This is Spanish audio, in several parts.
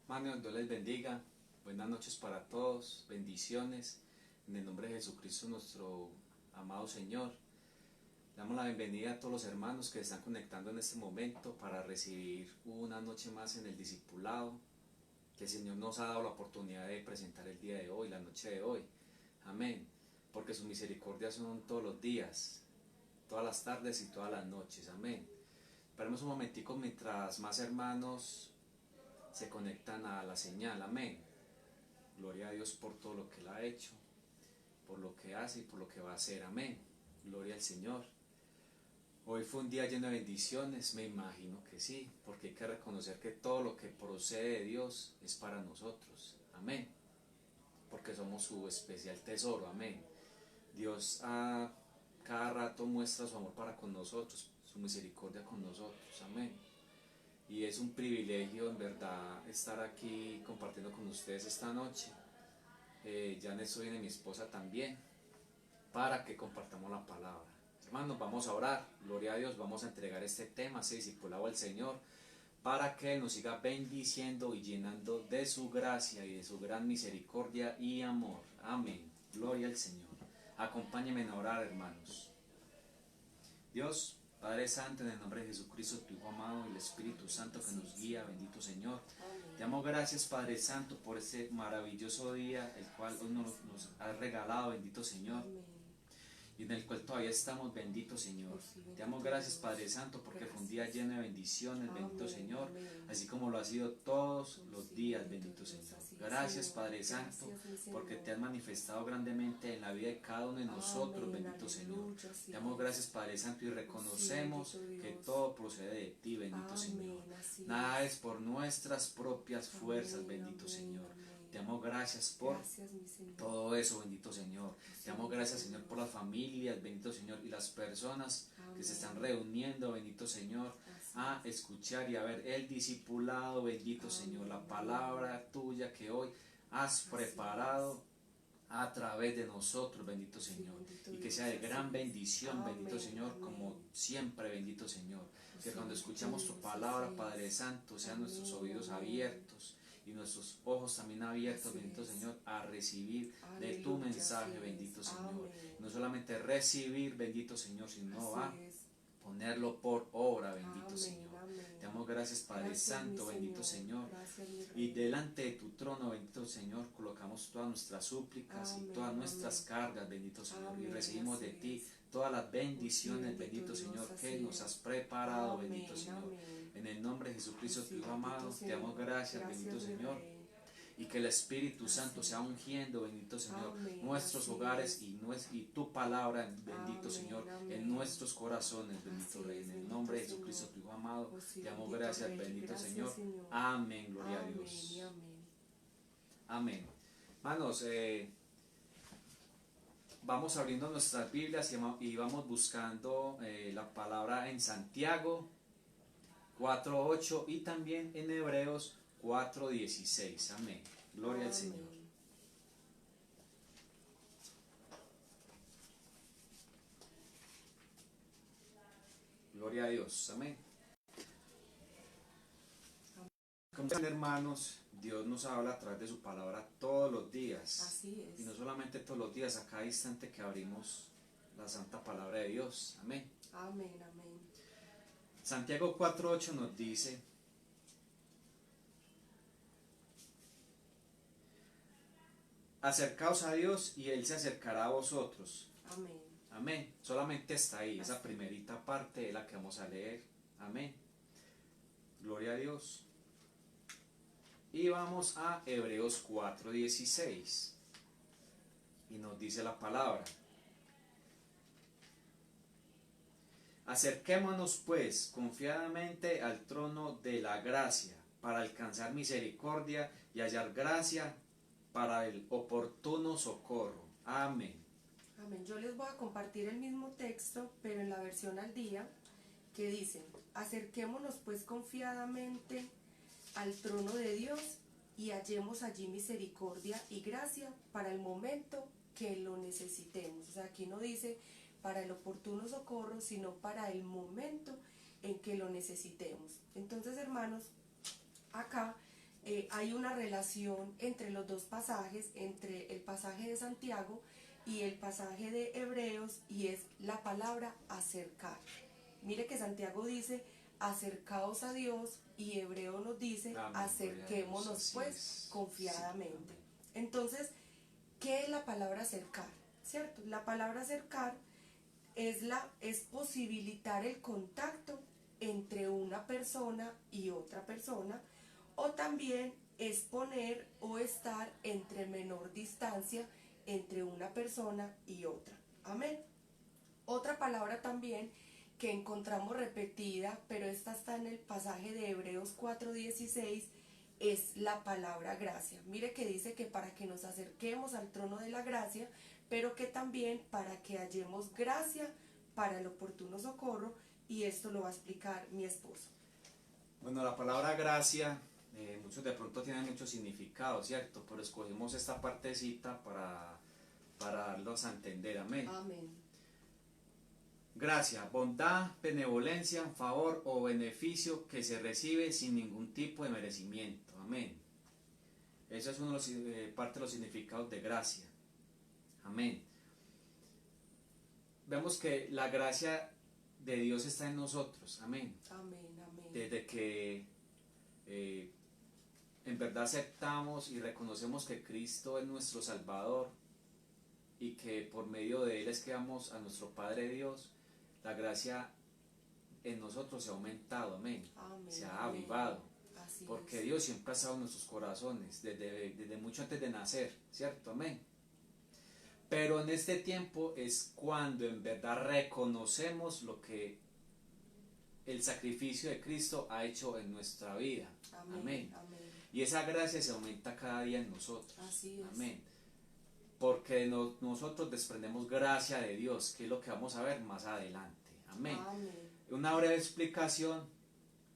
Mano, Dios les bendiga. Buenas noches para todos. Bendiciones. En el nombre de Jesucristo, nuestro amado Señor. Damos la bienvenida a todos los hermanos que se están conectando en este momento para recibir una noche más en el discipulado que el Señor nos ha dado la oportunidad de presentar el día de hoy, la noche de hoy. Amén. Porque sus misericordias son todos los días, todas las tardes y todas las noches. Amén. Esperemos un momentico mientras más hermanos se conectan a la señal. Amén. Gloria a Dios por todo lo que Él ha hecho, por lo que hace y por lo que va a hacer. Amén. Gloria al Señor. Hoy fue un día lleno de bendiciones, me imagino que sí, porque hay que reconocer que todo lo que procede de Dios es para nosotros. Amén. Porque somos su especial tesoro. Amén. Dios cada rato muestra su amor para con nosotros, su misericordia con nosotros. Amén. Y es un privilegio en verdad estar aquí compartiendo con ustedes esta noche. Ya Néstor y mi esposa también, para que compartamos la palabra. Hermanos, vamos a orar, gloria a Dios, vamos a entregar este tema, ese discipulado al Señor, para que Él nos siga bendiciendo y llenando de su gracia y de su gran misericordia y amor. Amén, gloria al Señor. Acompáñenme a orar, hermanos. Dios, Padre Santo, en el nombre de Jesucristo, tu Hijo amado, y el Espíritu Santo que nos guía, bendito Señor. Te damos gracias, Padre Santo, por este maravilloso día, el cual hoy nos has regalado, bendito Señor, y en el cual todavía estamos, bendito Señor. Te damos gracias, Padre Santo, porque fue un día lleno de bendiciones, bendito Señor, así como lo ha sido todos los días, bendito Señor. Gracias, Padre Santo, porque te has manifestado grandemente en la vida de cada uno de nosotros, bendito Señor. Te damos gracias, Padre Santo, y reconocemos que todo procede de ti, bendito Señor. Nada es por nuestras propias fuerzas, bendito Señor. Te damos gracias por todo eso, bendito Señor. Te damos gracias, Señor, por las familias, bendito Señor, y las personas que se están reuniendo, bendito Señor, a escuchar y a ver el discipulado, bendito Señor, la palabra tuya que hoy has preparado a través de nosotros, bendito Señor, y que sea de gran bendición, bendito Señor, como siempre, bendito Señor, que cuando escuchamos tu palabra, Padre Santo, sean nuestros oídos abiertos y nuestros ojos también abiertos, bendito Señor, a recibir de tu mensaje, bendito Señor. No solamente recibir, bendito Señor, sino a ponerlo por obra, bendito Señor. Te damos gracias, Padre Santo, bendito Señor. Y delante de tu trono, bendito Señor, colocamos todas nuestras súplicas y todas nuestras cargas, bendito Señor. Y recibimos de ti todas las bendiciones, bendito Señor, que nos has preparado, bendito Señor. En el nombre de Jesucristo, tu Hijo amado, te damos gracias, bendito Señor. Y que el Espíritu Santo sea ungiendo, bendito Señor, nuestros hogares y tu palabra, bendito Señor, en nuestros corazones, bendito Rey. En el nombre de Jesucristo, tu Hijo amado, te damos gracias, bendito Señor. Amén, gloria a Dios. Amén. Hermanos, vamos abriendo nuestras Biblias y vamos buscando la palabra en Santiago 4:8 y también en Hebreos 4:16. Amén. Gloria al Señor. Gloria a Dios. Amén. Como saben, hermanos, Dios nos habla a través de su palabra todos los días. Así es. Y no solamente todos los días, a cada instante que abrimos la santa palabra de Dios. Amén. Amén, amén. Santiago 4:8 nos dice: acercaos a Dios y Él se acercará a vosotros. Amén. Amén. Solamente está ahí, esa primerita parte es la que vamos a leer. Amén. Gloria a Dios. Y vamos a Hebreos 4:16. Y nos dice la palabra: acerquémonos pues confiadamente al trono de la gracia, para alcanzar misericordia y hallar gracia para el oportuno socorro. Amén. Amén. Yo les voy a compartir el mismo texto, pero en la versión al día, que dice: acerquémonos pues confiadamente al trono de Dios y hallemos allí misericordia y gracia para el momento que lo necesitemos. O sea, aquí no dice para el oportuno socorro, sino para el momento en que lo necesitemos. Entonces, hermanos, acá hay una relación entre los dos pasajes, entre el pasaje de Santiago y el pasaje de Hebreos, y es la palabra acercar. Mire que Santiago dice acercaos a Dios y Hebreo nos dice Amén, acerquémonos pues confiadamente. Entonces, ¿qué es la palabra acercar? ¿Cierto? La palabra acercar es posibilitar el contacto entre una persona y otra persona, o también es poner o estar entre menor distancia entre una persona y otra. Amén. Otra palabra también que encontramos repetida, pero esta está en el pasaje de Hebreos 4:16, es la palabra gracia. Mire que dice que para que nos acerquemos al trono de la gracia, pero que también para que hallemos gracia para el oportuno socorro, y esto lo va a explicar mi esposo. Bueno, la palabra gracia, muchos de pronto tienen mucho significado, ¿cierto? Pero escogimos esta partecita para darlos a entender. Amén. Amén. Gracia, bondad, benevolencia, favor o beneficio que se recibe sin ningún tipo de merecimiento. Amén. Eso es parte de los significados de gracia. Amén. Vemos que la gracia de Dios está en nosotros. Amén. Amén, amén. Desde que en verdad aceptamos y reconocemos que Cristo es nuestro Salvador y que por medio de Él es que vamos a nuestro Padre Dios, la gracia en nosotros se ha aumentado, amén, se ha avivado, porque Dios siempre ha estado en nuestros corazones, desde mucho antes de nacer, ¿cierto? Amén. Pero en este tiempo es cuando en verdad reconocemos lo que el sacrificio de Cristo ha hecho en nuestra vida, amén. Y esa gracia se aumenta cada día en nosotros, así es. Amén. Porque nosotros desprendemos gracia de Dios, que es lo que vamos a ver más adelante. Amén. Amén. Una breve explicación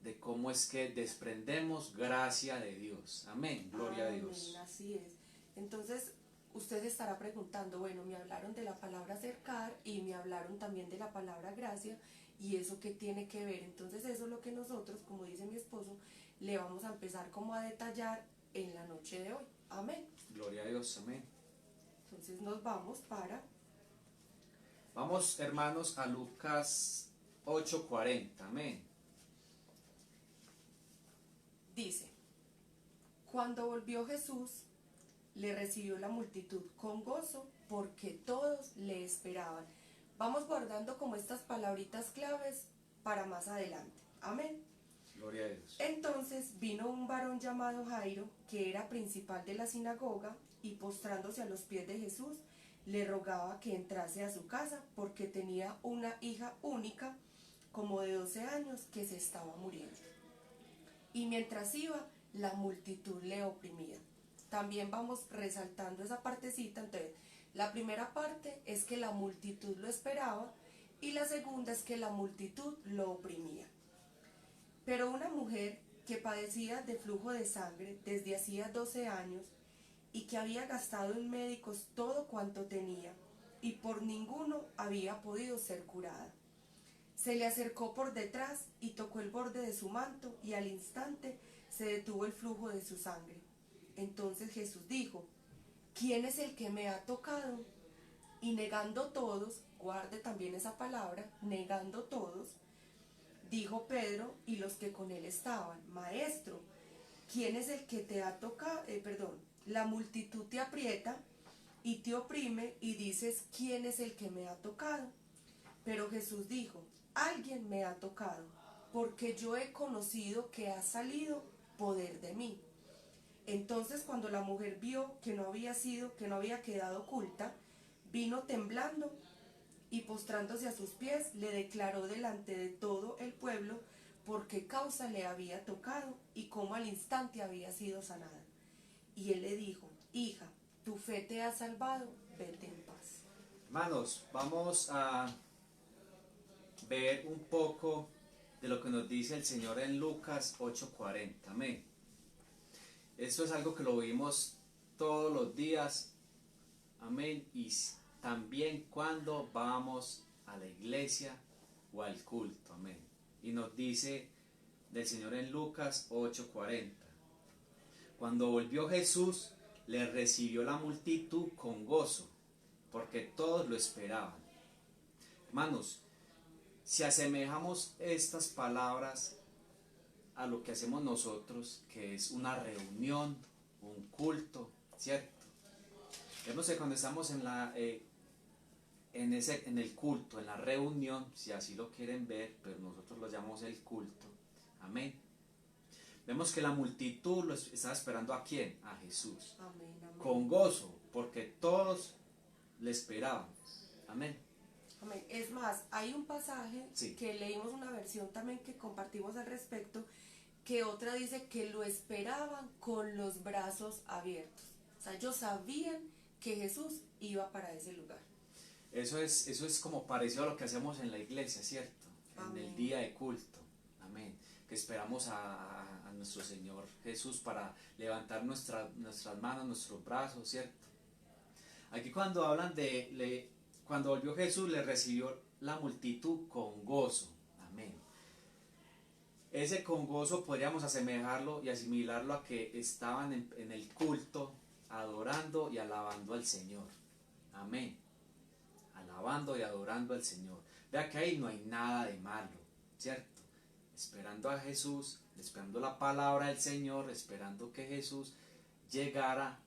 de cómo es que desprendemos gracia de Dios. Amén. Gloria a Dios. Así es. Entonces, usted estará preguntando, bueno, me hablaron de la palabra acercar y me hablaron también de la palabra gracia, ¿y eso qué tiene que ver? Entonces, eso es lo que nosotros, como dice mi esposo, le vamos a empezar como a detallar en la noche de hoy. Amén. Gloria a Dios. Amén. Entonces nos vamos Vamos, hermanos, a Lucas 8:40. Amén. Dice, cuando volvió Jesús, le recibió la multitud con gozo porque todos le esperaban. Vamos guardando como estas palabritas claves para más adelante. Amén. Gloria a Dios. Entonces vino un varón llamado Jairo, que era principal de la sinagoga, y postrándose a los pies de Jesús, le rogaba que entrase a su casa porque tenía una hija única, como de 12 años, que se estaba muriendo. Y mientras iba, la multitud le oprimía. También vamos resaltando esa partecita. Entonces, la primera parte es que la multitud lo esperaba y la segunda es que la multitud lo oprimía. Pero una mujer que padecía de flujo de sangre desde hacía 12 años y que había gastado en médicos todo cuanto tenía y por ninguno había podido ser curada, se le acercó por detrás y tocó el borde de su manto, y al instante se detuvo el flujo de su sangre. Entonces Jesús dijo, ¿quién es el que me ha tocado? Y negando todos, guarde también esa palabra, negando todos, dijo Pedro y los que con él estaban, Maestro, ¿quién es el que te ha tocado? La multitud te aprieta y te oprime y dices, ¿quién es el que me ha tocado? Pero Jesús dijo, alguien me ha tocado, porque yo he conocido que ha salido poder de mí. Entonces cuando la mujer vio que no había quedado oculta, vino temblando y postrándose a sus pies le declaró delante de todo el pueblo por qué causa le había tocado y cómo al instante había sido sanada. Y él le dijo, hija, tu fe te ha salvado, vete en paz. Hermanos, vamos a ver un poco de lo que nos dice el Señor en Lucas 8:40. Amén. Esto es algo que lo vimos todos los días. Amén. Y también cuando vamos a la iglesia o al culto. Amén. Y nos dice del Señor en Lucas 8:40. Cuando volvió Jesús, le recibió la multitud con gozo, porque todos lo esperaban. Hermanos, si asemejamos estas palabras a lo que hacemos nosotros, que es una reunión, un culto, ¿cierto? Vemos que cuando estamos en el culto, en la reunión, si así lo quieren ver, pero nosotros lo llamamos el culto, amén. Vemos que la multitud lo estaba esperando, ¿a quién? A Jesús. Amén, amén. Con gozo, porque todos le esperaban, amén. Amén. Es más, hay un pasaje Sí. que leímos, una versión también que compartimos al respecto, que otra dice que lo esperaban con los brazos abiertos. O sea, ellos sabían que Jesús iba para ese lugar. Eso es como parecido a lo que hacemos en la iglesia, ¿cierto? Amén. En el día de culto, amén. Que esperamos a nuestro Señor Jesús para levantar nuestras manos, nuestros brazos, ¿cierto? Aquí cuando hablan cuando volvió Jesús, le recibió la multitud con gozo, amén. Ese con gozo podríamos asemejarlo y asimilarlo a que estaban en el culto, adorando y alabando al Señor, amén. Alabando y adorando al Señor. Vea que ahí no hay nada de malo, ¿cierto? Esperando a Jesús, esperando la palabra del Señor, esperando que Jesús llegara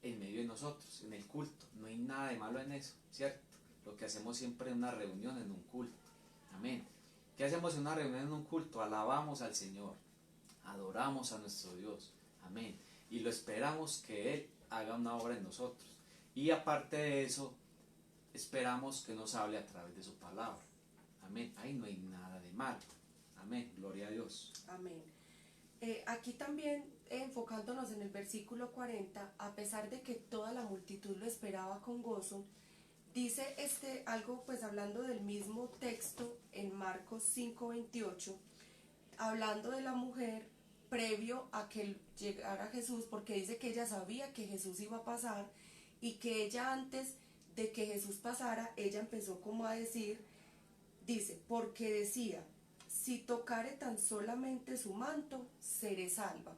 en medio de nosotros, en el culto. No hay nada de malo en eso, ¿cierto? Lo que hacemos siempre en una reunión, en un culto. Amén. ¿Qué hacemos en una reunión, en un culto? Alabamos al Señor, adoramos a nuestro Dios. Amén. Y lo esperamos que Él haga una obra en nosotros. Y aparte de eso, esperamos que nos hable a través de su palabra. Amén. Ahí no hay nada de malo. Amén. Gloria a Dios. Amén. Aquí también, enfocándonos en el versículo 40, a pesar de que toda la multitud lo esperaba con gozo, dice algo, pues hablando del mismo texto en Marcos 5:28, hablando de la mujer previo a que llegara Jesús, porque dice que ella sabía que Jesús iba a pasar y que ella, antes de que Jesús pasara, ella empezó como a decir, dice, porque decía, si tocare tan solamente su manto, seré salva.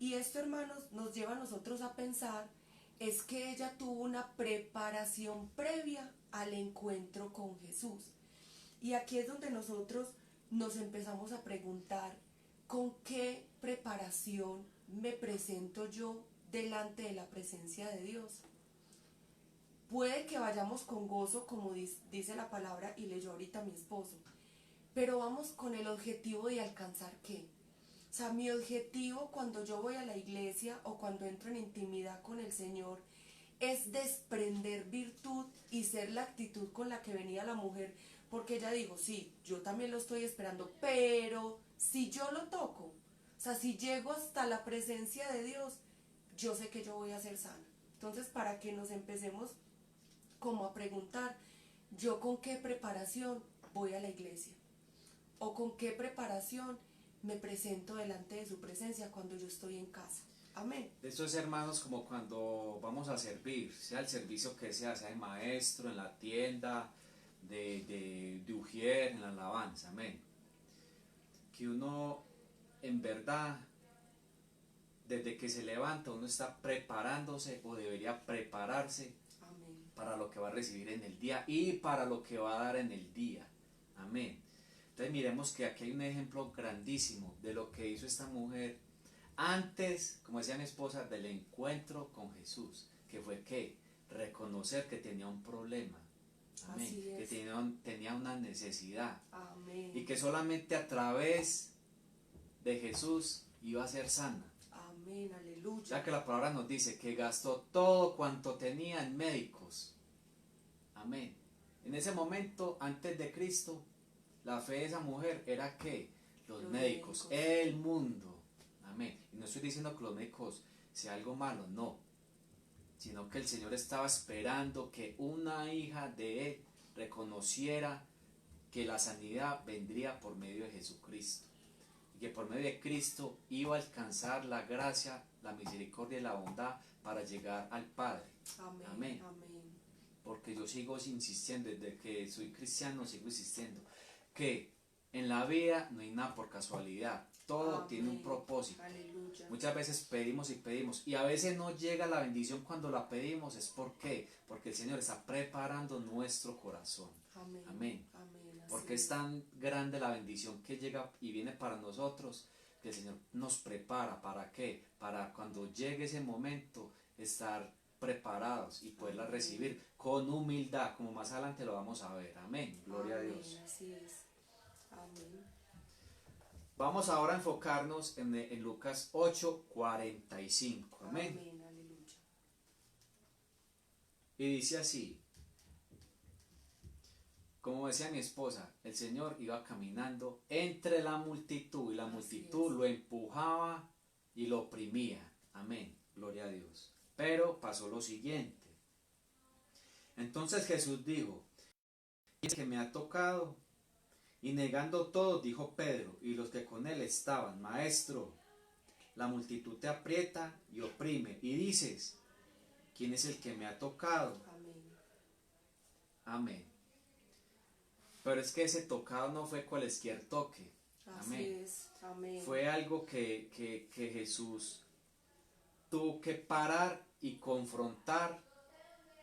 Y esto, hermanos, nos lleva a nosotros a pensar, es que ella tuvo una preparación previa al encuentro con Jesús. Y aquí es donde nosotros nos empezamos a preguntar, ¿con qué preparación me presento yo delante de la presencia de Dios? Puede que vayamos con gozo, como dice la palabra y leyó ahorita mi esposo, pero vamos con el objetivo de alcanzar ¿qué? O sea, mi objetivo cuando yo voy a la iglesia o cuando entro en intimidad con el Señor es desprender virtud y ser la actitud con la que venía la mujer, porque ella dijo, sí, yo también lo estoy esperando, pero si yo lo toco, o sea, si llego hasta la presencia de Dios, yo sé que yo voy a ser sana. Entonces, para que nos empecemos como a preguntar, ¿yo con qué preparación voy a la iglesia? ¿O con qué preparación me presento delante de su presencia cuando yo estoy en casa? Amén. Esto es, hermanos, como cuando vamos a servir, sea el servicio que sea de maestro, en la tienda, de ujier, en la alabanza, amén. Que uno, en verdad, desde que se levanta, uno está preparándose o debería prepararse Amén. para lo que va a recibir en el día y para lo que va a dar en el día. Amén. Entonces miremos que aquí hay un ejemplo grandísimo de lo que hizo esta mujer antes, como decía mi esposa, del encuentro con Jesús, que fue que reconocer que tenía un problema, amén, Así es. que tenía una necesidad, Amén. y que solamente a través de Jesús iba a ser sana. Amén, aleluya. Ya que la palabra nos dice que gastó todo cuanto tenía en médicos, amén. En ese momento, antes de Cristo, la fe de esa mujer era que los médicos, el mundo. Amén. Y no estoy diciendo que los médicos sea algo malo, no. Sino que el Señor estaba esperando que una hija de Él reconociera que la sanidad vendría por medio de Jesucristo. Y que por medio de Cristo iba a alcanzar la gracia, la misericordia y la bondad para llegar al Padre. Amén. Amén. Amén. Porque yo sigo insistiendo, desde que soy cristiano sigo insistiendo, que en la vida no hay nada por casualidad. todo tiene un Amén. propósito. Aleluya. Muchas veces pedimos y pedimos y a veces no llega la bendición cuando la pedimos. ¿Es por qué? Porque el Señor está preparando nuestro corazón. Amén. Amén. Amén. Así Porque es tan grande la bendición que llega y viene para nosotros que el Señor nos prepara. ¿Para qué? Para cuando llegue ese momento estar preparados y poderla Amén. recibir con humildad, como más adelante lo vamos a ver. Amén. Gloria a Amén. Dios. Así es. Amén. Vamos ahora a enfocarnos en Lucas 8:45. Amén. Amén. Aleluya. Y dice así, como decía mi esposa, el Señor iba caminando entre la multitud y la Así multitud es. lo empujaba y lo oprimía. Amén. Gloria a Dios. Pero pasó lo siguiente. Entonces Jesús dijo, es que me ha tocado. Y negando todo, dijo Pedro y los que con él estaban, Maestro, la multitud te aprieta y oprime. Y dices, ¿quién es el que me ha tocado? Amén. Amén. Pero es que ese tocado no fue cualquier toque. Así Amén. es. Amén. Fue algo que Jesús tuvo que parar y confrontar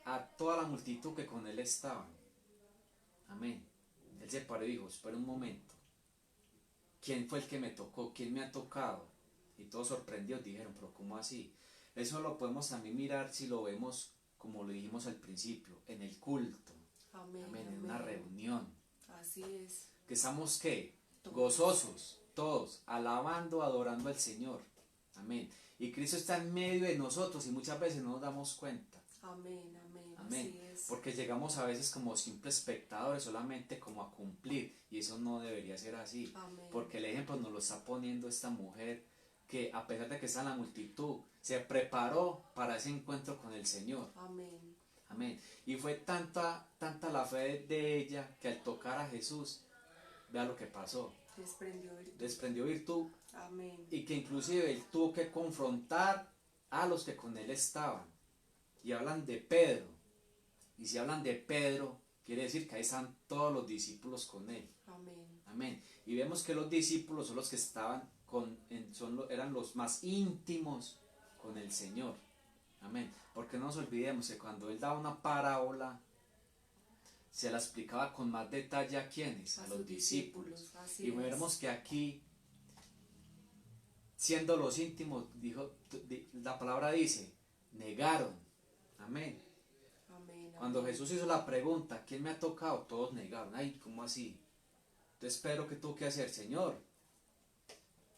a toda la multitud que con él estaban. Amén. Él se paró y dijo, espera un momento. ¿Quién fue el que me tocó? ¿Quién me ha tocado? Y todos sorprendidos dijeron, pero ¿cómo así? Eso lo podemos también mirar si lo vemos, como lo dijimos al principio, en el culto. Amén. Amén. En Amén. una reunión. Así es. Que estamos, ¿qué? Todos. Gozosos, todos, alabando, adorando al Señor. Amén. Y Cristo está en medio de nosotros y muchas veces no nos damos cuenta. Amén. Amén. Amén. Así es. Porque llegamos a veces como simples espectadores, solamente como a cumplir. Y eso no debería ser así. Amén. Porque el ejemplo nos lo está poniendo esta mujer que a pesar de que está en la multitud, se preparó para ese encuentro con el Señor. Amén. Amén. Y fue tanta la fe de ella que al tocar a Jesús, vea lo que pasó. Desprendió virtud. Desprendió virtud Amén. y que inclusive él tuvo que confrontar a los que con él estaban. Y hablan de Pedro. Y si hablan de Pedro, quiere decir que ahí están todos los discípulos con él. Amén. Amén. Y vemos que los discípulos son los que estaban eran los más íntimos con el Señor. Amén. Porque no nos olvidemos que cuando él daba una parábola, se la explicaba con más detalle a quienes, a los sus discípulos. Así Y es. vemos que aquí, siendo los íntimos, la palabra dice, negaron. Amén. Amén. Cuando Amén. Jesús hizo la pregunta, ¿quién me ha tocado? Todos negaron. Ay, ¿cómo así? Entonces Pedro, ¿qué tuvo que hacer? Señor,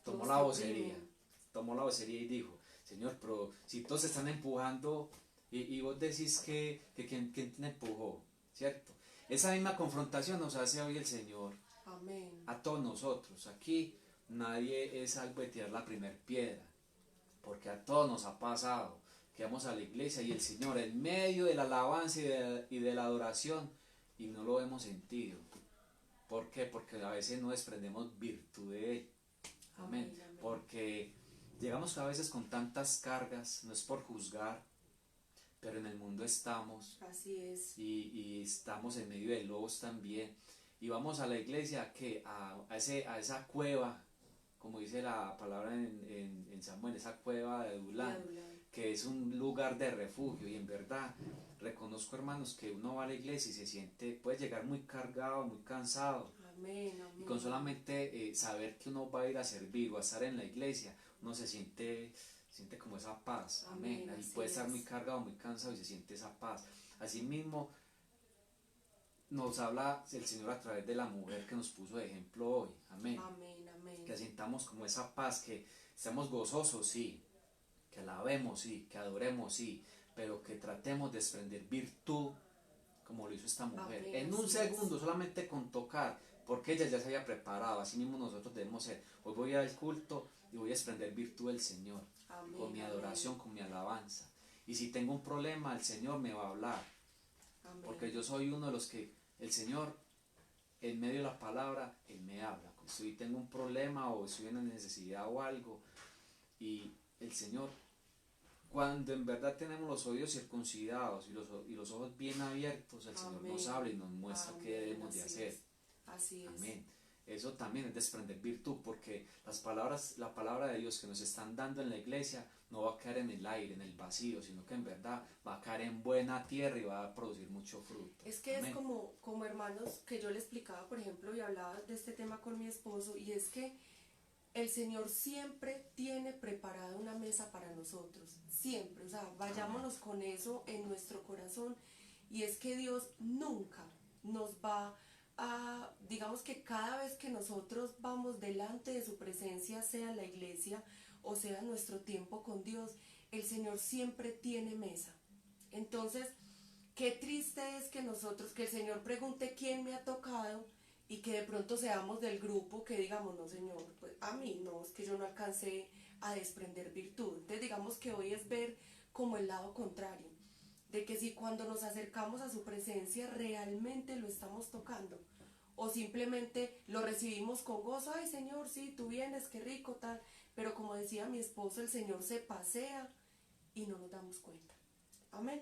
tomó Todos la se vocería. oprimen. Tomó la vocería y dijo, Señor, pero si todos se están empujando y vos decís que ¿quién te empujó? ¿Cierto? Esa misma confrontación nos hace hoy el Señor Amén. a todos nosotros. Aquí nadie es algo de tirar la primer piedra, porque a todos nos ha pasado que vamos a la iglesia y el Señor en medio de la alabanza y de la adoración y no lo hemos sentido. ¿Por qué? Porque a veces no desprendemos virtud de Él. Amén. Amén, amén. Porque llegamos a veces con tantas cargas, no es por juzgar, pero en el mundo estamos Así es. y estamos en medio de lobos también. Y vamos a la iglesia que a esa cueva, como dice la palabra en Samuel, esa cueva de Adulán, Adulán. que es un lugar de refugio. Y en verdad reconozco, hermanos, que uno va a la iglesia y se siente, puede llegar muy cargado, muy cansado. Amén. Amén. Y con solamente saber que uno va a ir a servir o a estar en la iglesia, uno se siente como esa paz. Amén. Amén, Ahí así puede estar es. muy cargado, muy cansado y se siente esa paz. Asimismo, nos habla el Señor a través de la mujer que nos puso de ejemplo hoy. Amén. Amén. Amén. Que sintamos como esa paz, que estemos gozosos, sí, que alabemos, sí, que adoremos, sí, pero que tratemos de desprender virtud como lo hizo esta mujer. Amén, En un así segundo, es. solamente con tocar, porque ella ya se había preparado. Así mismo nosotros debemos ser. Hoy voy al culto y voy a desprender virtud del Señor, Amén. con mi Amén. adoración, con mi alabanza. Y si tengo un problema, el Señor me va a hablar, Amén. porque yo soy uno de los que el Señor, en medio de la palabra, Él me habla. Si tengo un problema o estoy en una necesidad o algo, y el Señor, cuando en verdad tenemos los oídos circuncidados y los ojos bien abiertos, el Señor nos Amén. habla y nos muestra qué Amén, debemos de así hacer. es. Así es. Amén. eso también es desprender virtud, porque la palabra de Dios que nos están dando en la iglesia no va a caer en el aire, en el vacío, sino que en verdad va a caer en buena tierra y va a producir mucho fruto. Es que Amén. es como hermanos que yo le explicaba, por ejemplo, y hablaba de este tema con mi esposo, y es que el Señor siempre tiene preparada una mesa para nosotros, siempre, o sea, vayámonos con eso en nuestro corazón, y es que Dios nunca nos va a, digamos que cada vez que nosotros vamos delante de su presencia, sea en la iglesia o sea en nuestro tiempo con Dios, el Señor siempre tiene mesa. Entonces, qué triste es que nosotros, que el Señor pregunte quién me ha tocado y que de pronto seamos del grupo que digamos, no Señor, pues a mí no, es que yo no alcancé a desprender virtud. Entonces digamos que hoy es ver como el lado contrario, de que si cuando nos acercamos a su presencia realmente lo estamos tocando o simplemente lo recibimos con gozo, ay Señor, sí, tú vienes, qué rico, tal, pero como decía mi esposo, el Señor se pasea y no nos damos cuenta. Amén.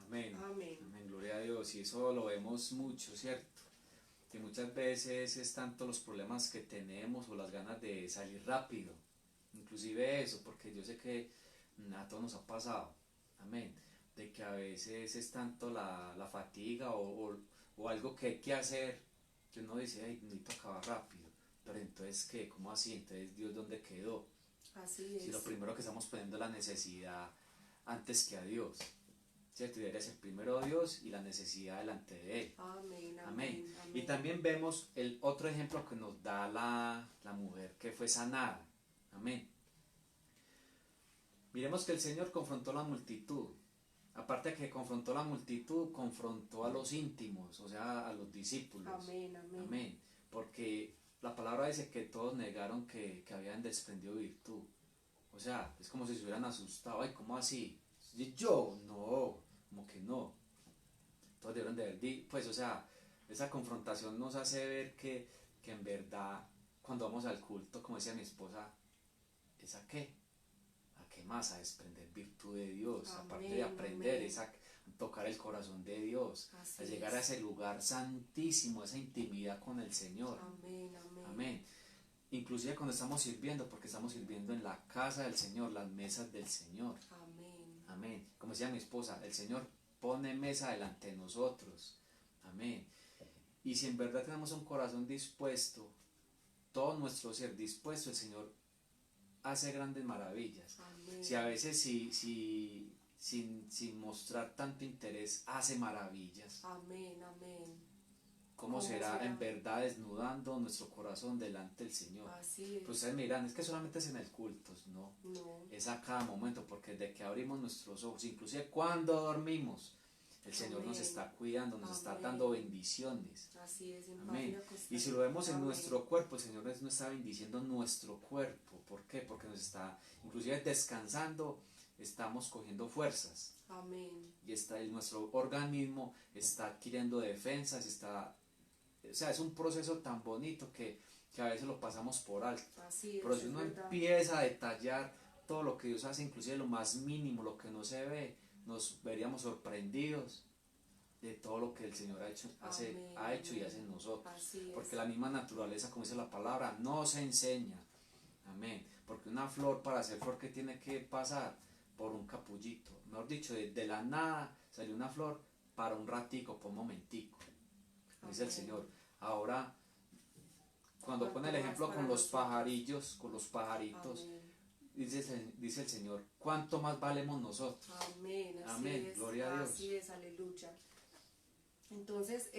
Amén. Amén. Amén, gloria a Dios. Y eso lo vemos mucho, ¿cierto? Que muchas veces es tanto los problemas que tenemos o las ganas de salir rápido. Inclusive eso, porque yo sé que a todos nos ha pasado. Amén. De que a veces es tanto la fatiga o algo que hay que hacer que uno dice, ay, necesito acabar rápido. Pero entonces, ¿qué? ¿Cómo así? Entonces, ¿Dios dónde quedó? Así es. Si lo primero que estamos poniendo es la necesidad antes que a Dios. ¿Cierto? Y debería ser primero Dios y la necesidad delante de Él. Amén, amén, Amén. amén. Y también vemos el otro ejemplo que nos da la mujer que fue sanada. Amén. Miremos que el Señor confrontó la multitud. Aparte de que confrontó la multitud, confrontó a los íntimos, o sea, a los discípulos. Amén, amén. Amén. Porque la palabra dice que todos negaron que habían desprendido virtud. O sea, es como si se hubieran asustado. Ay, ¿cómo así? Yo, no, como que no. Todos debieron de ver, pues, o sea, esa confrontación nos hace ver que en verdad, cuando vamos al culto, como decía mi esposa, ¿es a qué? ¿A qué más? A desprender virtud de Dios, Amén, aparte de aprender, amén. es a tocar el corazón de Dios, Así a llegar a es. ese lugar santísimo, a esa intimidad con el Señor. Amén, amén. Amén. Inclusive cuando estamos sirviendo, porque estamos sirviendo en la casa del Señor, las mesas del Señor. Amén. Amén. Como decía mi esposa, el Señor pone mesa delante de nosotros. Amén. Y si en verdad tenemos un corazón dispuesto, todo nuestro ser dispuesto, el Señor hace grandes maravillas. Amén. Si a veces sin mostrar tanto interés hace maravillas, Amén, amén. ¿cómo será en verdad desnudando nuestro corazón delante del Señor? Así es. Pues ustedes me dirán, es que solamente es en el culto, no, No. es a cada momento, porque desde que abrimos nuestros ojos, inclusive cuando dormimos, el Señor nos Amén. está cuidando, nos está Amén. dando bendiciones. Así es, en Amén. paz acostar. Y si lo vemos en Amén. nuestro cuerpo, el Señor nos está bendiciendo nuestro cuerpo. ¿Por qué? Porque nos está, inclusive descansando, estamos cogiendo fuerzas. Amén. Y nuestro organismo está adquiriendo defensas, o sea, es un proceso tan bonito que a veces lo pasamos por alto. Así es. Pero si es uno verdad. empieza a detallar todo lo que Dios hace, inclusive lo más mínimo, lo que no se ve, nos veríamos sorprendidos de todo lo que el Señor ha hecho, Amén, ha hecho y amén. hace en nosotros. Así es. Porque la misma naturaleza, como dice la palabra, no se enseña. Amén. Porque una flor, para ser flor, que tiene que pasar por un capullito. Mejor dicho, de la nada salió una flor para un ratico, por un momentico. Dice el Amén. Señor. Ahora, cuando ¿Cuánto pone el más ejemplo para con los nosotros? pajarillos, con los pajaritos, Amén. dice el Señor, ¿cuánto más valemos nosotros? Amén, así Amén, es, gloria a Dios. así es, aleluya. Entonces,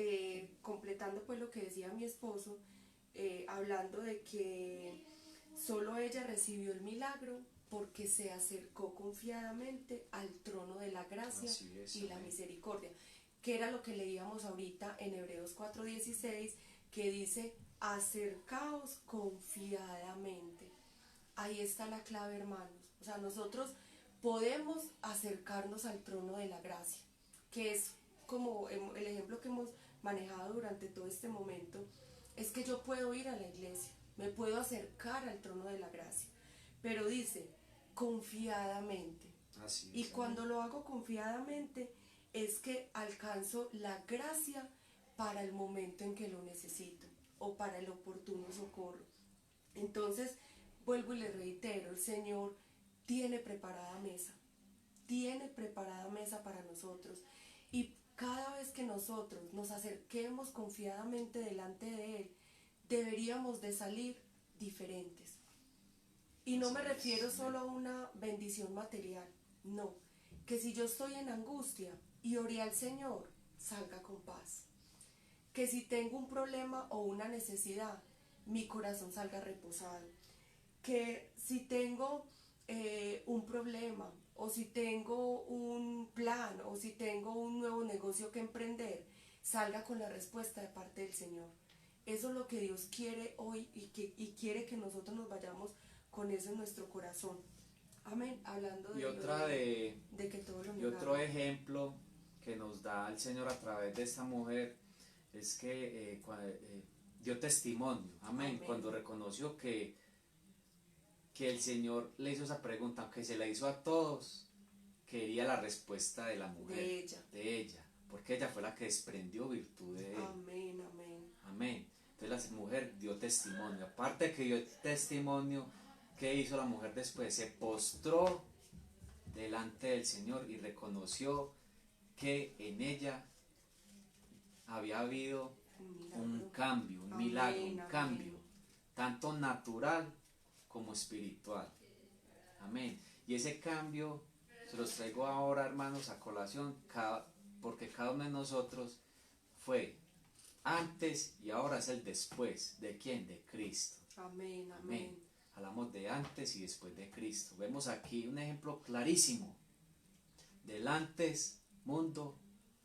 completando pues lo que decía mi esposo, hablando de que solo ella recibió el milagro porque se acercó confiadamente al trono de la gracia Así es, y la amén. misericordia, que era lo que leíamos ahorita en Hebreos 4:16, que dice, acercaos confiadamente. Ahí está la clave, hermanos. O sea, nosotros podemos acercarnos al trono de la gracia, que es como el ejemplo que hemos manejado durante todo este momento, es que yo puedo ir a la iglesia, me puedo acercar al trono de la gracia, pero dice, confiadamente. Así Y es, cuando amén. lo hago confiadamente, es que alcanzo la gracia para el momento en que lo necesito. o para el oportuno socorro. Entonces, vuelvo y le reitero, el Señor tiene preparada mesa para nosotros. Y cada vez que nosotros nos acerquemos confiadamente delante de Él, deberíamos de salir diferentes. Y no me refiero solo a una bendición material, no, que si yo estoy en angustia y oré al Señor, salga con paz. Que si tengo un problema o una necesidad, mi corazón salga reposado. Que si tengo un problema, o si tengo un plan, o si tengo un nuevo negocio que emprender, salga con la respuesta de parte del Señor. Eso es lo que Dios quiere hoy y quiere que nosotros nos vayamos con eso en nuestro corazón. Amén. Hablando de, de que todo lo y otro ejemplo que nos da el Señor a través de esta mujer es que dio testimonio. Amén. Amén. Cuando reconoció que el Señor le hizo esa pregunta, aunque se la hizo a todos, quería la respuesta de la mujer, de ella, porque ella fue la que desprendió virtud de él. Amén, amén. Amén. Entonces la mujer dio testimonio. Aparte de que dio testimonio, ¿qué hizo la mujer después? Se postró delante del Señor y reconoció que en ella había habido un cambio, un milagro, un cambio, tanto natural como espiritual. Amén. Y ese cambio se los traigo ahora, hermanos, a colación, porque cada uno de nosotros fue antes y ahora es el después. ¿De quién? De Cristo. Amén, amén. Hablamos de antes y después de Cristo. Vemos aquí un ejemplo clarísimo del antes, mundo,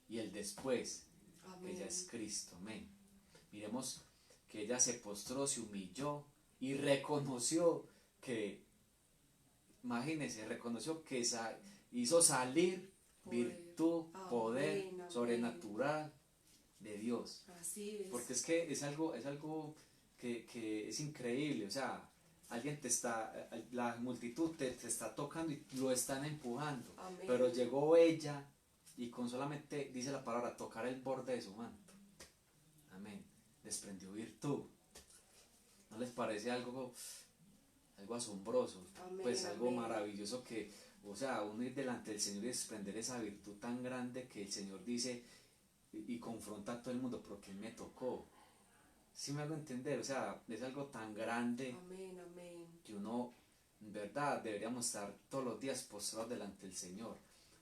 y el después. Amén. Ella es Cristo. Amén. Miremos que ella se postró, se humilló y reconoció que, imagínense, reconoció que hizo salir virtud, poder amén, sobrenatural de Dios. Así es. Porque es que es algo que es increíble. O sea, alguien la multitud te está tocando y lo están empujando. Amén. Pero llegó ella y con solamente, dice la palabra, tocar el borde de su manto. Amén. Desprendió virtud. ¿No les parece algo asombroso? Amén, Pues algo amén. maravilloso que, o sea, uno ir delante del Señor y desprender esa virtud tan grande que el Señor dice y confronta a todo el mundo, pero ¿quién me tocó? ¿Sí me hago entender? O sea, es algo tan grande. Amén, amén. Que uno, en verdad, deberíamos estar todos los días postrados delante del Señor,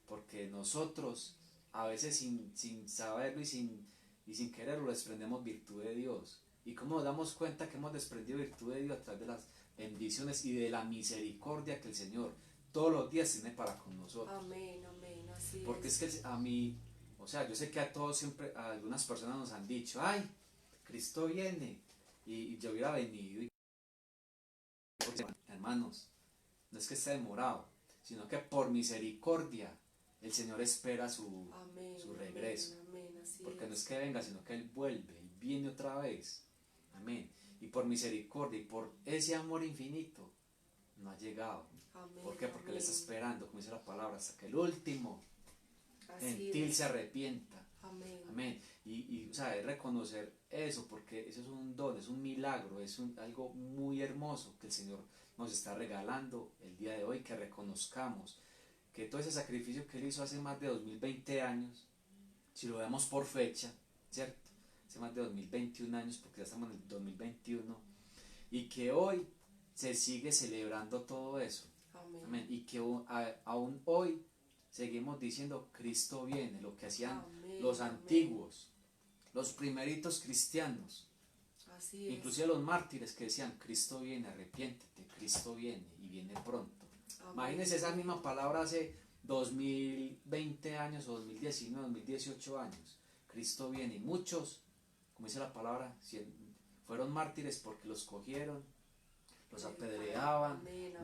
porque nosotros, a veces sin saberlo y sin quererlo, desprendemos virtud de Dios. ¿Y cómo nos damos cuenta que hemos desprendido virtud de Dios? A través de las bendiciones y de la misericordia que el Señor todos los días tiene para con nosotros. Amén, amén, así porque es que a mí, o sea, yo sé que a todos siempre, a algunas personas nos han dicho, ay, Cristo viene, y yo hubiera venido. Hermanos, no es que esté demorado, sino que por misericordia el Señor espera su regreso. Amén, así porque no es que venga, sino que Él vuelve, Él viene otra vez. Amén. Y por misericordia y por ese amor infinito no ha llegado. Amén, ¿Por qué? Porque amén. Él está esperando, como dice la palabra, hasta que el último Así gentil es. se arrepienta. Amén. Amén. O sea, es reconocer eso, porque eso es un don, es un milagro, es algo muy hermoso que el Señor nos está regalando el día de hoy, que reconozcamos que todo ese sacrificio que Él hizo hace más de 2020 años, si lo vemos por fecha, ¿cierto? Hace más de 2021 años, porque ya estamos en el 2021, y que hoy se sigue celebrando todo eso. Amén. Amén. Y que aún hoy seguimos diciendo, Cristo viene, lo que hacían Amén, los amén. antiguos, los primeritos cristianos, Así es. inclusive los mártires que decían, Cristo viene, arrepiéntete, Cristo viene y viene pronto. Amén. Imagínense esa misma palabra hace 2020 años o 2019, 2018 años. Cristo viene y muchos, como dice la palabra, fueron mártires porque los cogieron, los apedreaban, Amén, amén.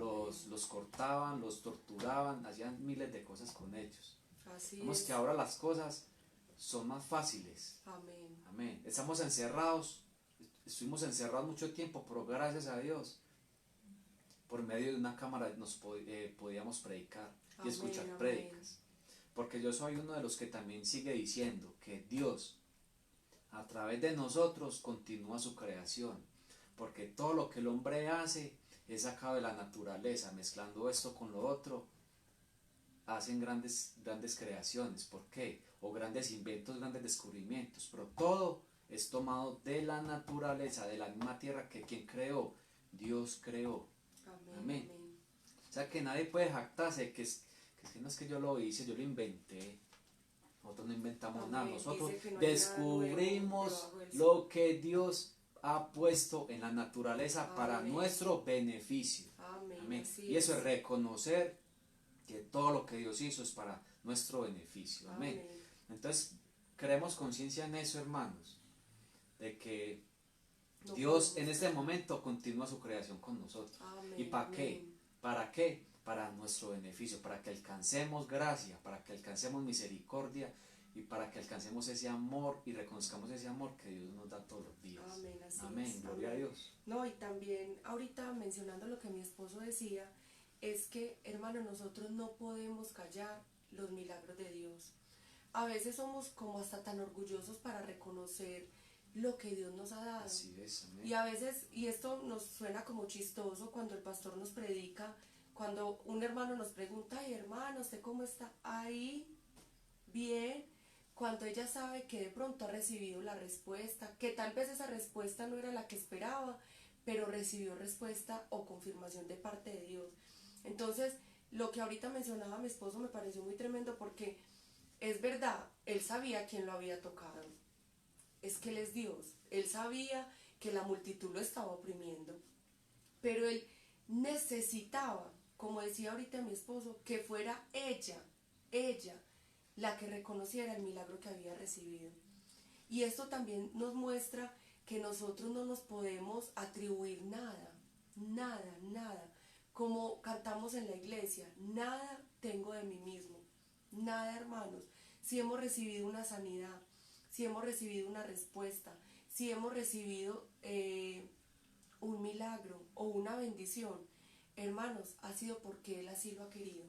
los cortaban, los torturaban, hacían miles de cosas con ellos. Así Vemos es. que ahora las cosas son más fáciles. Amén. Amén. Estamos encerrados, estuvimos encerrados mucho tiempo, pero gracias a Dios, por medio de una cámara podíamos predicar y Amén, escuchar amén. prédicas. Porque yo soy uno de los que también sigue diciendo que Dios a través de nosotros continúa su creación, porque todo lo que el hombre hace es sacado de la naturaleza, mezclando esto con lo otro, hacen grandes creaciones. ¿Por qué? O grandes inventos, grandes descubrimientos, pero todo es tomado de la naturaleza, de la misma tierra que quien creó, Dios creó. Amén. Amén. Amén. O sea que nadie puede jactarse que no es que yo lo hice, yo lo inventé. Nosotros no inventamos Amén. nada, nosotros Dice que no hay nada nuevo descubrimos debajo del sol. lo que Dios ha puesto en la naturaleza para Amén. nuestro beneficio. Amén. Amén. Así Y eso es. es reconocer que todo lo que Dios hizo es para nuestro beneficio. Amén. Amén. Entonces, creemos conciencia en eso, hermanos, de que No Dios podemos en este callar. momento continúa su creación con nosotros. Amén. ¿Y para qué? Amén. ¿Para qué? Para nuestro beneficio, para que alcancemos gracia, para que alcancemos misericordia y para que alcancemos ese amor y reconozcamos ese amor que Dios nos da todos los días. Amén. Así Amén. es. Gloria a Amén. Dios. No, y también ahorita mencionando lo que mi esposo decía, es que, hermano, nosotros no podemos callar los milagros de Dios. A veces somos como hasta tan orgullosos para reconocer lo que Dios nos ha dado. Así es. Amén. Y a veces, y esto nos suena como chistoso cuando el pastor nos predica, cuando un hermano nos pregunta, ay hermano, ¿usted cómo está? Ahí, bien, cuando ella sabe que de pronto ha recibido la respuesta, que tal vez esa respuesta no era la que esperaba, pero recibió respuesta o confirmación de parte de Dios. Entonces, lo que ahorita mencionaba mi esposo me pareció muy tremendo porque es verdad, él sabía quién lo había tocado. Es que él es Dios. Él sabía que la multitud lo estaba oprimiendo, pero él necesitaba, como decía ahorita mi esposo, que fuera ella la que reconociera el milagro que había recibido. Y esto también nos muestra que nosotros no nos podemos atribuir nada, nada, como cantamos en la iglesia, nada tengo de mí mismo, nada, hermanos. Si hemos recibido una sanidad, si hemos recibido una respuesta, si hemos recibido un milagro o una bendición, hermanos, ha sido porque Él así lo ha querido.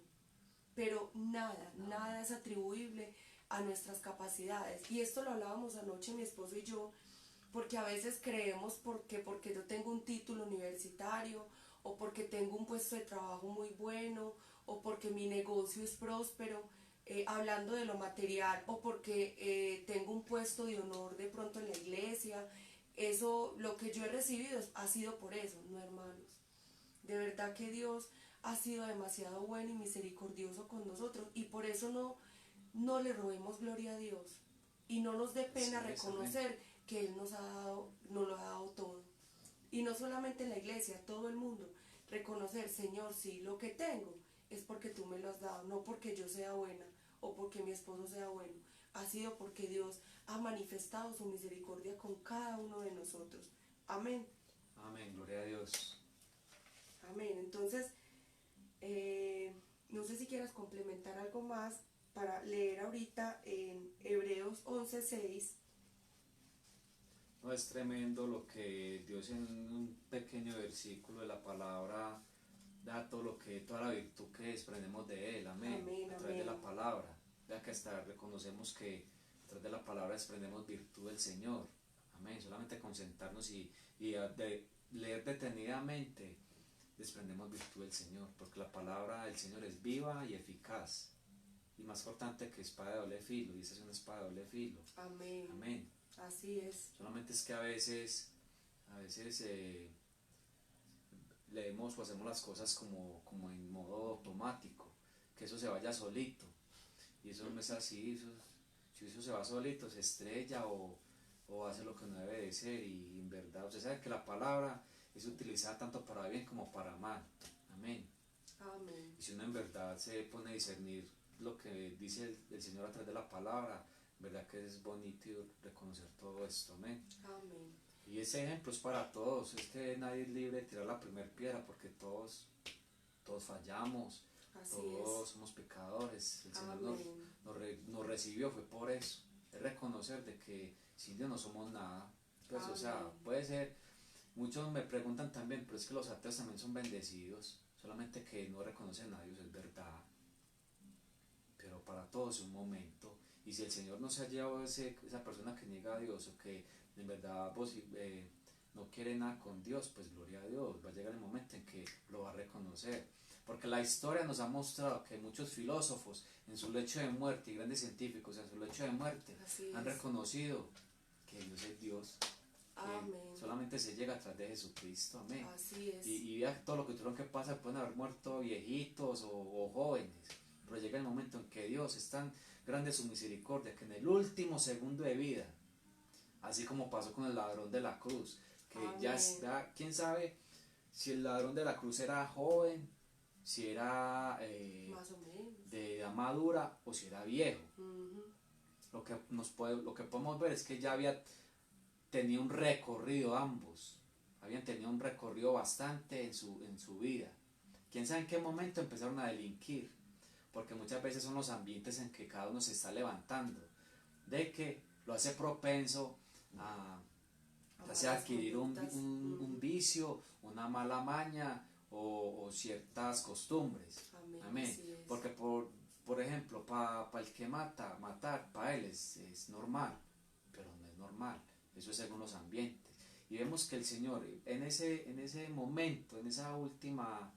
Pero nada es atribuible a nuestras capacidades. Y esto lo hablábamos anoche mi esposo y yo, porque a veces creemos porque yo tengo un título universitario, o porque tengo un puesto de trabajo muy bueno, o porque mi negocio es próspero, hablando de lo material, o porque tengo un puesto de honor de pronto en la iglesia. Eso, lo que yo he recibido ha sido por eso, no, hermanos. De verdad que Dios ha sido demasiado bueno y misericordioso con nosotros, y por eso no le robemos gloria a Dios y no nos dé pena Así es, reconocer amén. que Él nos lo ha dado todo. Y no solamente en la iglesia, todo el mundo. Reconocer, Señor, sí, lo que tengo es porque tú me lo has dado, no porque yo sea buena o porque mi esposo sea bueno. Ha sido porque Dios ha manifestado su misericordia con cada uno de nosotros. Amén. Amén. Gloria a Dios. Amén. Entonces, no sé si quieras complementar algo más para leer ahorita en Hebreos 11:6. No, es tremendo lo que Dios en un pequeño versículo de la palabra da toda la virtud que desprendemos de Él. Amén. Amén, A través de la amén. palabra. Ya que hasta reconocemos que a través de la palabra desprendemos virtud del Señor. Amén. Solamente con sentarnos y leer detenidamente desprendemos virtud del Señor. Porque la palabra del Señor es viva y eficaz. Y más importante que espada de doble filo. Y esa es una espada de doble filo. Amén. Amén. Así es. Solamente es que a veces leemos o hacemos las cosas como en modo automático, que eso se vaya solito. Y eso no es así, si eso se va solito, se estrella o hace lo que no debe de ser. Y en verdad, usted sabe que la palabra es utilizada tanto para bien como para mal. Amén. Amén. Y si uno en verdad se pone a discernir lo que dice el Señor a través de la palabra, verdad que es bonito reconocer todo esto. Amén. Amén. Y ese ejemplo es para todos, es que nadie es libre de tirar la primera piedra porque todos fallamos, Así todos es. somos pecadores. El Señor Amén. nos recibió, fue por eso. Es reconocer de que sin Dios no somos nada. Pues, o sea, Amén. puede ser, muchos me preguntan también, pero es que los ateos también son bendecidos, solamente que no reconocen a Dios, es verdad. Pero para todos es un momento. Y si el Señor no se ha llevado esa persona que niega a Dios o que en verdad no quiere nada con Dios, pues gloria a Dios, va a llegar el momento en que lo va a reconocer. Porque la historia nos ha mostrado que muchos filósofos en su lecho de muerte y grandes científicos en su lecho de muerte han reconocido que Dios es Dios. Amén. Solamente se llega a través de Jesucristo, amén. Así es. Y vea todo lo que tuvieron que pasar, pueden haber muerto viejitos o jóvenes, pero llega el momento en que Dios es tan grande su misericordia que en el último segundo de vida, así como pasó con el ladrón de la cruz, que ya quién sabe si el ladrón de la cruz era joven, si era más o menos de edad madura o si era viejo. Lo que podemos ver es que ya tenía un recorrido, ambos habían tenido un recorrido bastante en su vida. Quién sabe en qué momento empezaron a delinquir, porque muchas veces son los ambientes en que cada uno se está levantando, de que lo hace propenso a adquirir un vicio, una mala maña o ciertas costumbres. Amén. Porque por ejemplo, para el que matar, para él es normal, pero no es normal. Eso es según los ambientes. Y vemos que el Señor en ese momento, en esa última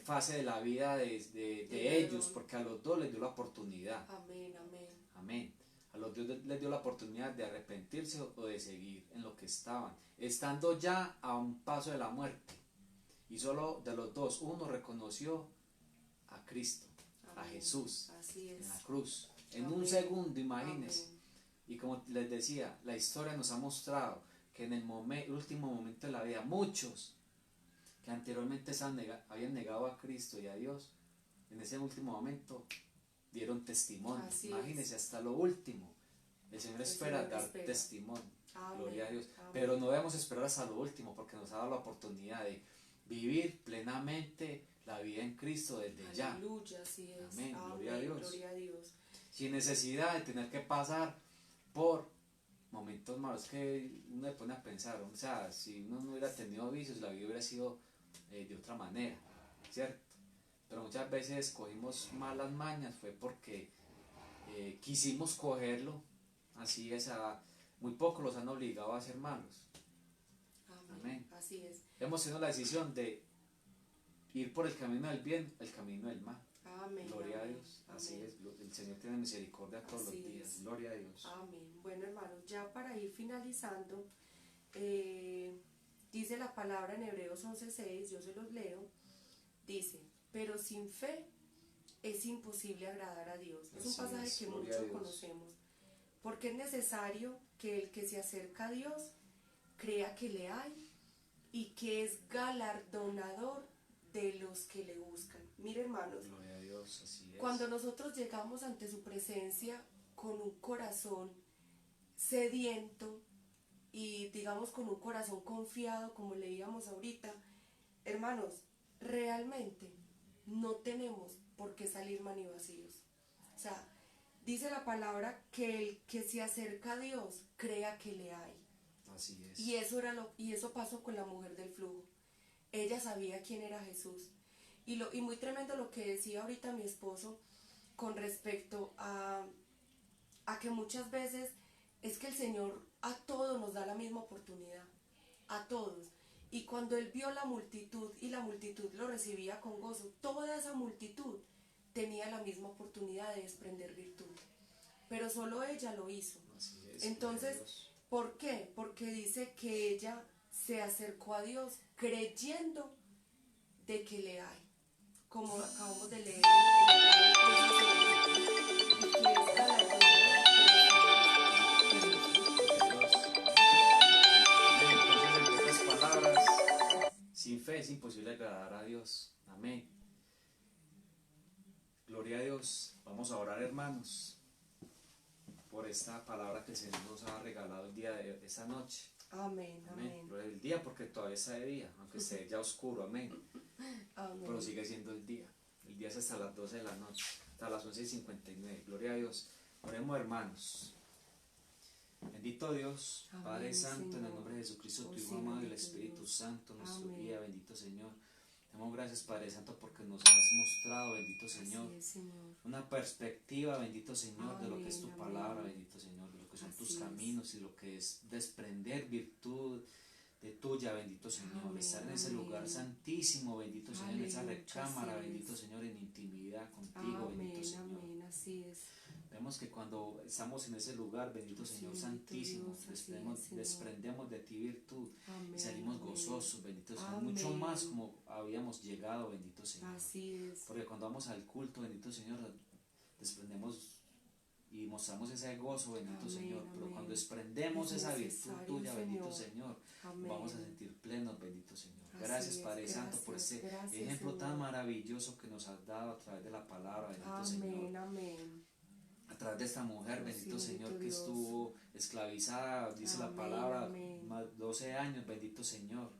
fase de la vida de ellos, porque a los dos les dio la oportunidad. Amén, amén. Amén. A los dos les dio la oportunidad de arrepentirse o de seguir en lo que estaban, estando ya a un paso de la muerte. Y solo de los dos, uno reconoció a Cristo, amén, a Jesús, en la cruz, en amén, un segundo, imagínense. Amén. Y como les decía, la historia nos ha mostrado que en el último momento de la vida, muchos que anteriormente habían negado a Cristo y a Dios, en ese último momento dieron testimonio. Imagínense, hasta lo último. El Señor espera dar testimonio. Amén. Gloria a Dios. Amén. Pero no debemos esperar hasta lo último, porque nos ha dado la oportunidad de vivir plenamente la vida en Cristo desde ya. Aleluya, así es. Amén. Amén. Gloria a Dios. Gloria a Dios. Sin necesidad de tener que pasar por momentos malos, que uno le pone a pensar, o sea, si uno no hubiera tenido vicios, la vida hubiera sido de otra manera, ¿cierto? Pero muchas veces cogimos malas mañas, fue porque quisimos cogerlo, así es, muy pocos los han obligado a ser malos. Amén. Así es. Hemos tenido la decisión de ir por el camino del bien, el camino del mal. Amén. Gloria amén, a Dios. amén. Así es. El Señor tiene misericordia todos los días. Es. Gloria a Dios. Amén. Bueno, hermanos, ya para ir finalizando, dice la palabra en Hebreos 11:6, yo se los leo, dice, pero sin fe es imposible agradar a Dios. Es un pasaje que muchos conocemos, porque es necesario que el que se acerca a Dios crea que le hay y que es galardonador de los que le buscan. Mire, hermanos, gloria a Dios, así es. Cuando nosotros llegamos ante su presencia con un corazón sediento y digamos con un corazón confiado, como leíamos ahorita, hermanos, realmente no tenemos por qué salir manivacíos. O sea, dice la palabra que el que se acerca a Dios crea que le hay. Así es. Y eso pasó con la mujer del flujo. Ella sabía quién era Jesús. Y muy tremendo lo que decía ahorita mi esposo con respecto a que muchas veces es que el Señor a todos nos da la misma oportunidad, a todos. Y cuando Él vio la multitud y la multitud lo recibía con gozo, toda esa multitud tenía la misma oportunidad de desprender virtud. Pero solo ella lo hizo. Así es. Entonces, ¿por qué? Porque dice que ella se acercó a Dios creyendo de que le hay, como acabamos de leer Entonces, en otras palabras, sin fe es imposible agradar a Dios. Amén. Gloria a Dios. Vamos a orar, hermanos, por esta palabra que el Señor nos ha regalado el día de esta noche. Amén, amén. El día, porque todavía está de día, aunque esté ya oscuro, amén. Amén. Pero sigue siendo el día. El día es hasta las 12 de la noche, hasta las 11:59. Gloria a Dios. Oremos, hermanos. Bendito Dios, amén, Padre Santo, Señor. En el nombre de Jesucristo, tu Hijo amado y el Espíritu Santo, nuestro guía, bendito Señor. Te Damos gracias, Padre Santo, porque nos has mostrado, bendito Señor, Así es, Señor. una perspectiva, bendito Señor, de lo que es tu Amén, palabra, amén. bendito Señor, de lo que son tus Así es. caminos y lo que es desprender virtud de tuya, bendito Señor, Amén, estar en ese lugar amén. santísimo, bendito Señor, en esa Aleluya, recámara, así es. bendito Señor, en intimidad contigo, bendito Amén, Señor. amén, así es. Vemos que cuando estamos en ese lugar, bendito Sí, Señor, bendito santísimo, Dios, así es, Señor. desprendemos de ti virtud y Amén, salimos amén. gozosos, bendito Señor, Amén. mucho más como habíamos llegado, bendito Señor. Así es. Porque cuando vamos al culto, bendito Señor, desprendemos y mostramos ese gozo, bendito Amén, Señor. Pero amén. cuando desprendemos Es esa virtud necesario, tuya, bendito Señor. Señor, Amén. vamos a sentir plenos, bendito Señor. Así Gracias, es, Padre Santo, por gracias, este gracias, ejemplo tan Señor. maravilloso que nos has dado a través de la palabra, bendito Señor. Amén, amén. A través de esta mujer, Oh, sí, bendito Señor, bendito que Dios. estuvo esclavizada, dice la Amén, palabra, amén. más 12 años, bendito Señor,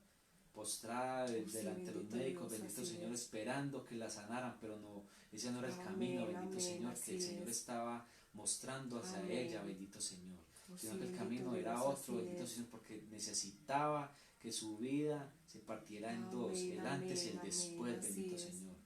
postrada Oh, sí, delante de los bendito médicos, Dios, bendito así Señor, es. esperando que la sanaran, pero no, ese no era el Amén, camino, bendito amén, Señor, que el así Señor es. estaba mostrando hacia Amén. ella, bendito Señor, Oh, sí, sino que el bendito camino Dios, era otro, así bendito es. Señor, porque necesitaba que su vida se partiera en dos, Amén, el antes y el amén, después, amén, así bendito es. Señor.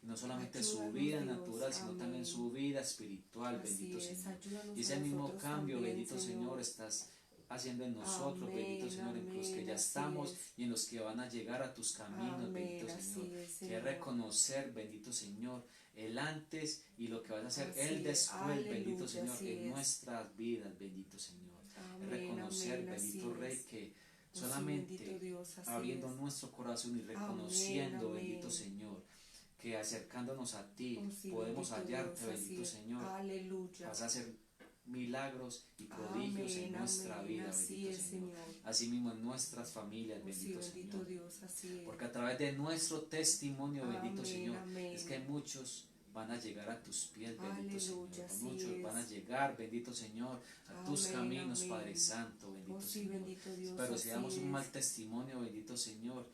Y no solamente su Ayúdanos, vida Dios, natural, sino también amén. su vida espiritual, Así bendito es, Señor. ayúdanos Y ese a mismo nosotros cambio, también, bendito Señor, estás haciendo en nosotros, bendito Amén, Señor, en los que ya amén, así estamos es. y en los que van a llegar a tus caminos, Amén, bendito así Señor. es, Que Señor. reconocer, bendito Señor, el antes y lo que vas a hacer Así el es, después, bendito aleluya, Señor, así en es. nuestras vidas, bendito Señor. Amén, Reconocer, amén, así bendito Rey, es. que Oh, sí, solamente bendito Dios, así abriendo es. nuestro corazón y reconociendo, Amén, bendito amén. Señor, que acercándonos a ti Oh, sí, podemos bendito hallarte, Dios, así bendito es. Señor. Aleluya. Vas a hacer milagros y prodigios en Amén, nuestra amén, vida, así bendito es, Señor. Señor. Asimismo en nuestras familias, Oh, sí, bendito bendito Señor. Dios, así es. Porque a través de nuestro testimonio, bendito Amén, Señor, amén. es que muchos van a llegar a tus pies, bendito Señor. Aleluya, así Muchos van a es. llegar, bendito Señor, a tus Amén, caminos, amén. Padre Santo, Oh, bendito sí, Señor. bendito Dios, Pero así si damos un mal es. testimonio, bendito Señor,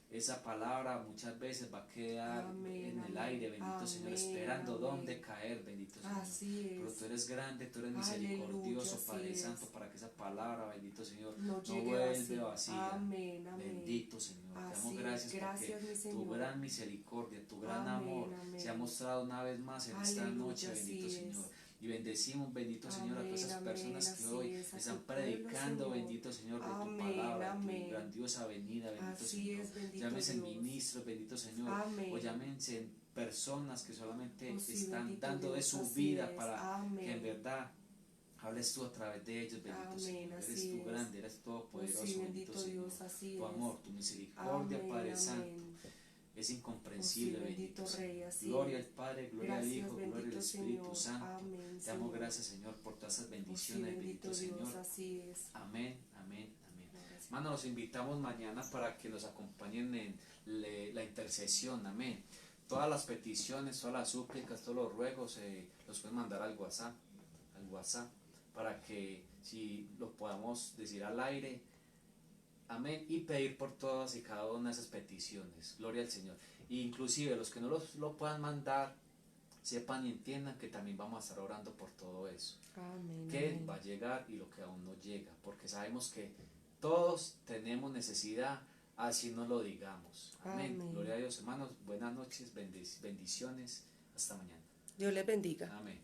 esa palabra muchas veces va a quedar Amén, en el amén. aire, bendito Señor, Amén, esperando amén. dónde caer, bendito Señor. Así Pero es. tú eres grande, tú eres Aleluya, misericordioso, así Padre es. Santo, para que esa palabra, bendito Señor, No no llegue vuelve vacía. vacía. Amén, amén. Bendito Señor, te Así damos es. gracias Gracias, mi porque tu Señor. gran misericordia, tu gran Amén, amor amén. se ha mostrado una vez más en esta Aleluya, noche, bendito así Señor. es. Y bendecimos, bendito Señor, a todas esas Amén, personas amén, que así hoy es, a están tu pueblo, predicando, Señor. bendito Señor, de tu Amén, palabra, de tu amén. grandiosa venida, bendito Así Señor. es, bendito Llámense Dios. ministros, bendito Señor, Amén. o llámense personas que solamente Oh, sí, están bendito dando de Dios, su así vida es. para que en Amén. verdad hables tú a través de ellos, bendito Amén, Señor. Eres así tú es. grande, eres Oh, sí, todopoderoso, bendito bendito Señor. Dios, así Tu es. amor, tu misericordia, Amén, Padre Santo, amén. es Oh, incomprensible, sí, bendito bendito Rey, Señor. así Gloria al es. Padre, gloria al Gracias, Hijo, gloria al bendito Espíritu Señor. Santo. Amén, Te damos Señor. gracias, Señor, por todas esas Oh, sí, bendiciones, bendito bendito Dios, Señor. así es. Amén, amén, amén. Gracias. Hermano, los invitamos mañana para que nos acompañen en la intercesión, amén. Todas las peticiones, todas las súplicas, todos los ruegos, los pueden mandar al WhatsApp, para que si los podamos decir al aire, amén, y pedir por todas y cada una de esas peticiones. Gloria al Señor. E inclusive los que no lo puedan mandar, sepan y entiendan que también vamos a estar orando por todo eso, Amén, que amén. va a llegar y lo que aún no llega, porque sabemos que todos tenemos necesidad, así nos lo digamos. Amén. Amén. Gloria a Dios, hermanos. Buenas noches, bendiciones. Hasta mañana. Dios les bendiga. Amén.